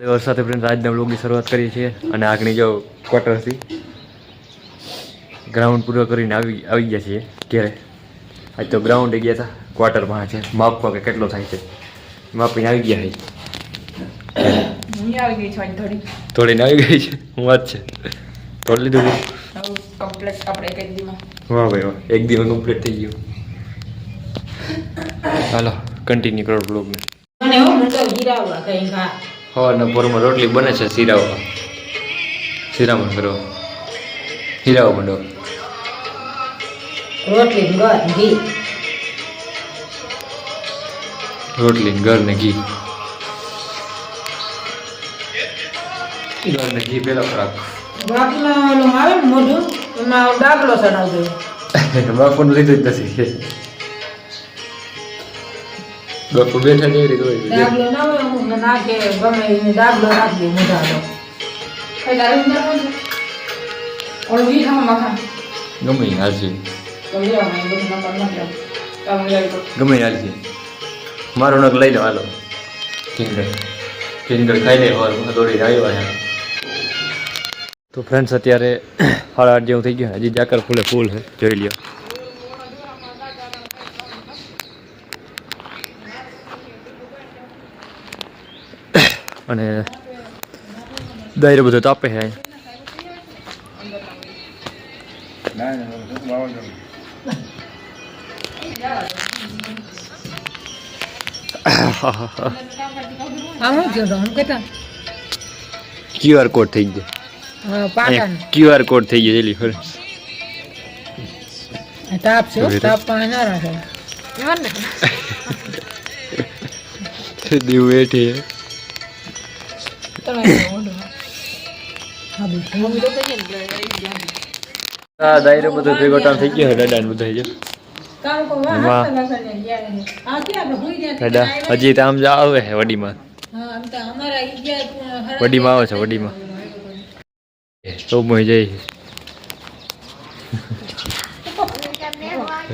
સાથે ફ્રેન્ડ આજના બ્લોગની શરૂઆત કરીએ છીએ અને આગની જો ક્વાર્ટરથી ગ્રાઉન્ડ પૂરો કરીને આવી ગયા છીએ ઘેરે. આજ તો ગ્રાઉન્ડે ગયા હતા, ક્વાર્ટરમાં છે માપવા કે કેટલો થાય છે માપીને આવી ગયા છે. થોડીને આવી ગઈ છે. હું વાત છે થોડી લીધું કમ્પ્લીટ આપણે એક દીમાં. વાહ ભાઈ વાહ, એક દિવસ કમ્પ્લીટ થઈ ગયું. હાલો કન્ટિન્યુ કરો બ્લોગને. સવારના પોરમાં રોટલી બને છે શીરામાં કરો હીરાવા માંડો. રોટલી ઘર ને ઘી પેલા ખોરાક બાપુનું લીધું જ નથી. બાપુ બેઠા જેવી રીતે હોય ગમે હાલશે ગમે હાલશે. મારો નખ લઈ લો હાલો. કિંગર ખાઈ લે દોડીને આવ્યા. તો ફ્રેન્ડ્સ અત્યારે 8:30 જેવું થઈ ગયું. હજી જાકર ફૂલે ફૂલ છે, જોઈ લ્યો. અને દાયરો બધો તાપે છે. QR કોડ થઈ ગયો. QR કોડ થઈ ગયો જલ્દી ફર. તાપ છે તાપ પાણી ના રાખે. દીવ બેઠી દાયરો બધો ભેગો ટાઈમ થઈ ગયો. દાદા બધું થઈ ગયો. હજી તો આમ જ આવે છે વડીમાં આવે છે વડીમાં તો મોઈ જઈ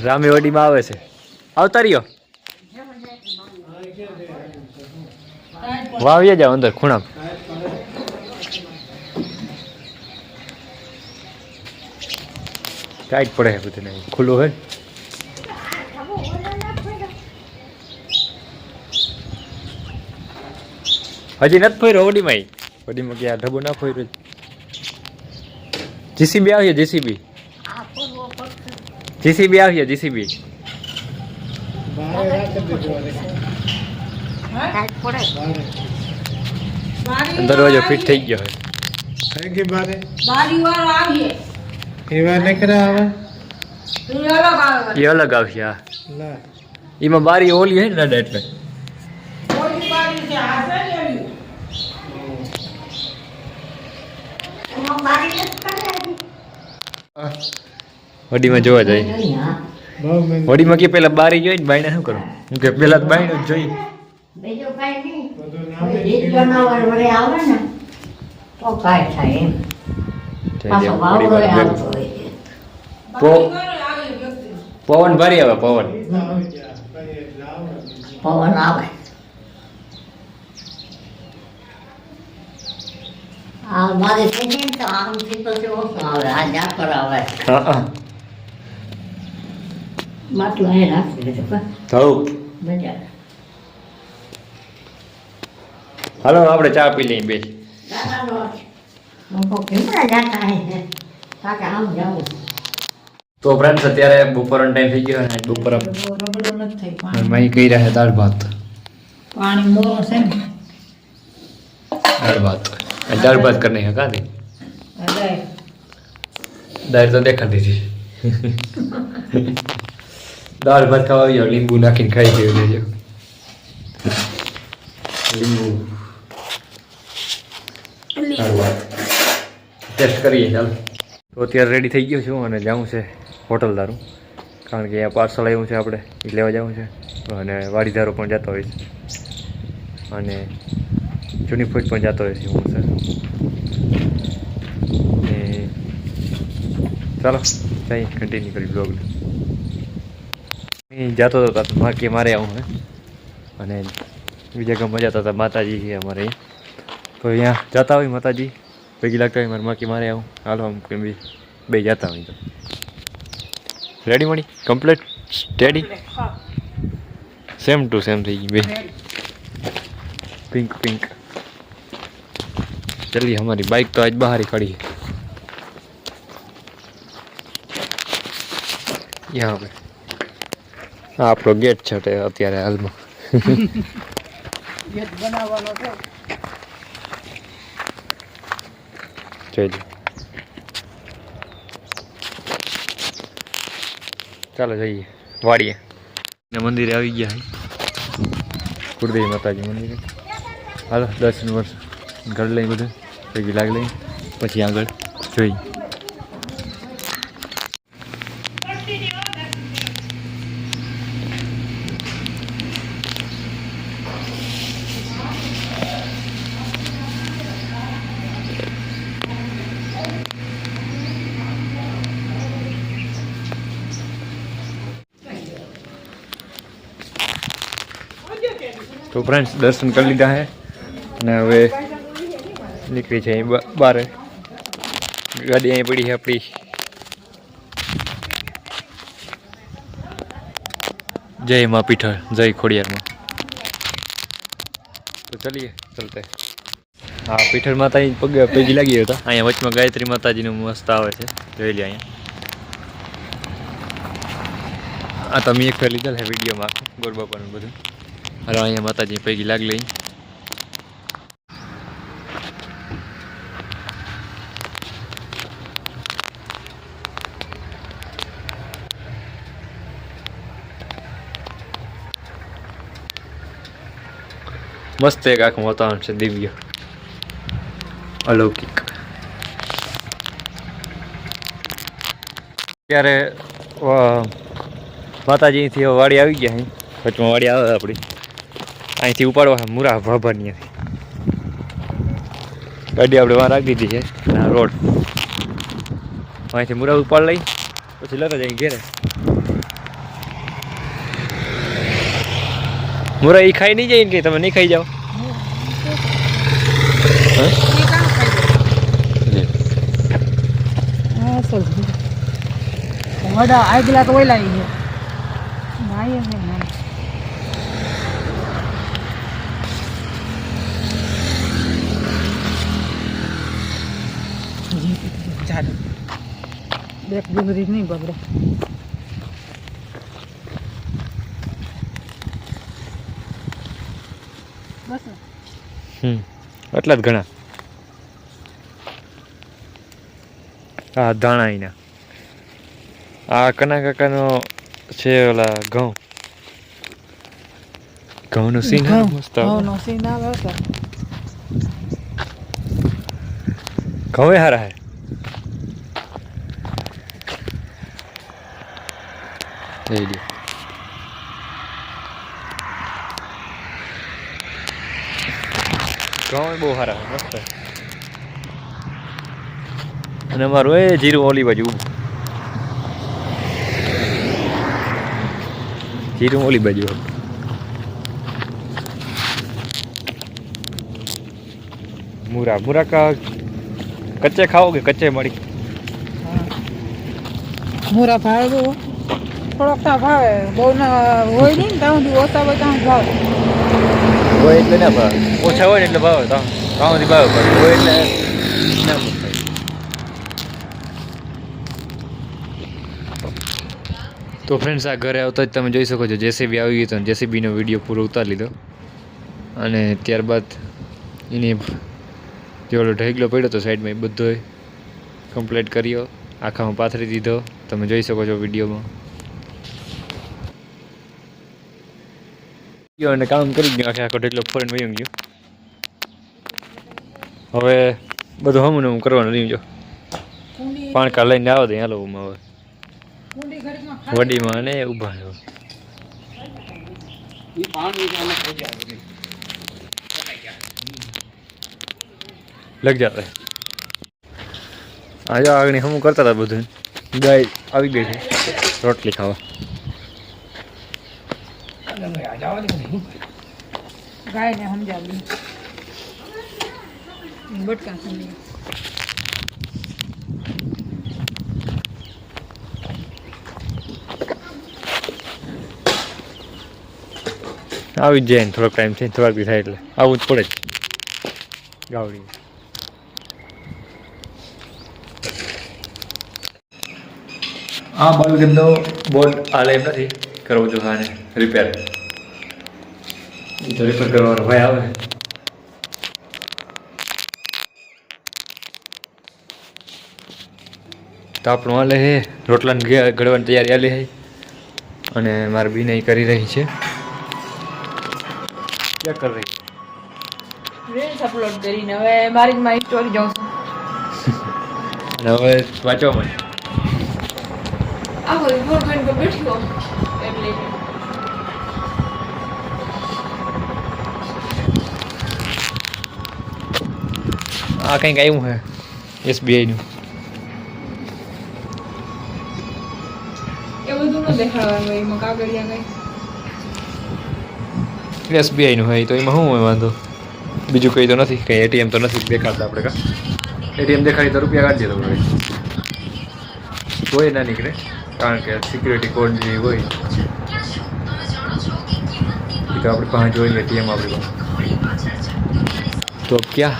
રામી વડીમાં આવે છે. આવતા રહ્યો વાવીએ જાવ અંદર ખૂણા. ટાઈટ પડે છે બધું ખુલ્લું હોય. હજી નથી ફર્યો વડીમાં ક્યાં ઢબો ના ફર્યો. જીસીબી આવીએ જીસીબી આવીએ જીસીબી. દરવાજો ફિટ થઈ ગયો એ અલગ આવશે. હા એમાં બારી ઓલી હે ને દાદા એટલે વડીમાં જોવા જાય. વડીમાં કે પેલા બારી જોઈ ને બાઈને શું કરું હું કે પેલા બાઈનું જ જોઈ. પવન ભારી આવે પવન આવે. મારે થઈ જાય ને તો આમથી પછી ઓછું આવે. આ જાકર આવે માટલું અહીં રાખી દીધું. મજા હાલો આપણે ચા પી લઈએ બે. તો ફ્રેન્ડ્સ અત્યારે બપોરનો ટાઈમ થઈ ગયો અને બપોર મહી કહી રહ્યા દાળ ભાત. પાણી મોરો છે ને दाल भात करने का कहा थी दाल तो देखा दी थी. दाल भात खावा लींबू नाखीने खाई गयो लेજો લીંબુ દાલ ભાત ટેસ્ટ કરીએ. ચાલો તો અત્યારે રેડી થઈ ગયો છું અને જવું છે હોટલ દારું, કારણ કે અહીંયા પાર્સલ આવ્યું છે આપણે એ લેવા જવું છે. અને વાડીધારો પણ જતો હોય છે અને જૂની ફૂટ પણ જતો હોય છે હું સર. ચાલો જઈ કન્ટિન્યુ કરી બ્લોગને. જતો હતો બાકી મારે આવું હે અને બીજા ગામમાં જતા હતા માતાજી છે અમારે અહીંયા, તો તો અહીંયા જતા હોય માતાજી ભેગી લાગતા હોય મારે માકી મારે આવું હાલો આમ કેમ બે જતા હોય તો રેડી મળી complete steady same to same થઈ ગઈ બે पिंक पिंक चलिए हमारी बाइक तो आज बाहर ही खड़ी है यहाँ पे आपको गेट छटे अत्यारे हाल में ગેટ બનાવવાનો છે. चलिए चलो जाइए वाड़िए मंदिर आ गया है कुलदेवी माता जी मंदिर હાલો 10 વર્ષ ઘર લઈ બધું ભેગી લાગ લઈ પછી આગળ જોઈ તો ફ્રેન્ડ્સ દર્શન કરી લીધા હે અને હવે નીકળી છે અહીં બહાર ગાડી અહીં પડી છે આપણી જય માં પીઠળ જય ખોડિયારમાં તો ચલીએ ચલતે હા પીઠળ માતાજી પગે પેજી લાગી હતા અહીંયા વચમાં ગાયત્રી માતાજીનું મસ્ત આવે છે જોઈ લે અહીંયા આ તમે એક લીધેલ છે વિડીયોમાં ગોરબાપાનું બધું હાલો અહીંયા માતાજી પૈકી લાગ લઈ મસ્ત એક આખું વાતાવરણ છે દિવ્ય અલૌકિક ત્યારે માતાજી અહીંથી વાડી આવી ગયા અહીં વચમાં વાડી આવે આપણી અહીંથી ઉપાડવા મુરા ભાભાની ગાડી આપણે વાં રાખી દીધી છે રોડ અહીંથી મુરા ઉપાડ લઈ પછી લેતા જઈ ઘેરે મુરા એ ખાઈ નહીં જાય ને કે તમે નહીં ખાઈ જાઓ વડા આગલા તો ઓલા છે નાય ને ના ચાલ દેખ ડુંગળી નહીં બગડે બસ એટલા જ ઘણા હા ધાણા એના આ કના કાકાનો છે ઓલા ઘઉંનો સીન મસ્ત ઘઉંનો સીન આવે તો ઘઉં હારા હે લઈ લ્યો ઘઉં બહુ સારા મસ્ત અને અમારું એ જીરું ઓલી બાજુ જીરું ઓલી બાજુ मुरा मुरा का कच्चे खाओगे कच्चे मड़ी મુરા ભાવે થોડોક તા ભાવે બહુ ના હોય નહીં ને ત્યાં સુધી ઓછા હોય ત્યાં ભાવે હોય એટલે ના ભાવે ઓછા હોય ને એટલે ભાવે ત્યાં સુધી ભાવે પણ હોય એટલે ના ભાવે તો ફ્રેન્ડ્સ આ ઘરે આવતા જ તમે જોઈ શકો છો જેસીબી આવી ગઈ તો જેસીબીનો વિડીયો પૂરો ઉતારી લીધો અને ત્યારબાદ એની જે ઓલો ઢેગલો પડ્યો હતો સાઈડમાં એ બધો કમ્પ્લીટ કર્યો આખામાં પાથરી દીધો તમે જોઈ શકો છો વિડીયોમાં અને કામ કરી ગયો આખો ઢેગલો ફોરીને વયો ગયો હવે બધું હમું હું કરવાનું નહીં જો પાણકા લઈને આવો દે હાલો હવે વડીમાં અને ઊભા લગ જાતે આજે આગળ હમું કરતા હતા બધું ગાય આવી ગઈ છે રોટલી ખાવા ગાયને સમજાવી બટકા ખાલી આવી જ જાય ને થોડોક ટાઈમ છે થોડાક દી થાય એટલે આવું જ પડે જ ગાવડી આ બાલગંજનો બોર્ડ હાલે એમ નથી કરવું જો આને રિપેર તો રિપેર કરવાનો ભાઈ આવે તો આપણું હાલે છે રોટલાને ઘડવાની તૈયારી હાલી છે અને મારી બીને કરી રહી છે ક્યાં કરી રહી રીલ્સ અપલોડ કરીને હવે મારી સ્ટોરી જોઉં છું અને હવે વાંચવા માંડ આખો દિવસ જોઈને બેઠી એટલે આ કંઈક આવ્યું છે એસબીઆઈનું એ બધું ન દેખાડવાનું હોય એમાં કાગળિયા કઈ એસબીઆઈનું હોય તો એમાં શું હોય વાંધો બીજું કંઈ તો નથી કંઈ એટીએમ તો નથી દેખાડતા આપણે કા એટીએમ દેખાડી તો રૂપિયા કાઢીએ તો ભાઈ કોઈ ના નીકળે કારણ કે સિક્યુરિટી કોડ જે હોય એ તો આપણી પાસે જોઈએ એટીએમ આપણી પાસે તો ક્યાં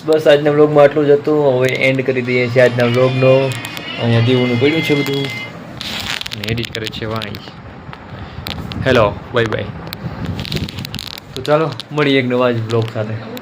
બસ આજના વ્લોગમાં આટલું જ હતું હવે એન્ડ કરી દઈએ છીએ આજના વ્લોગનો અહીંયા દીવનું પડ્યું છે બધું એડિટ કરે છે વાણી હેલો બાય બાય તો ચાલો મળીએ એક નવા જ વ્લોગ સાથે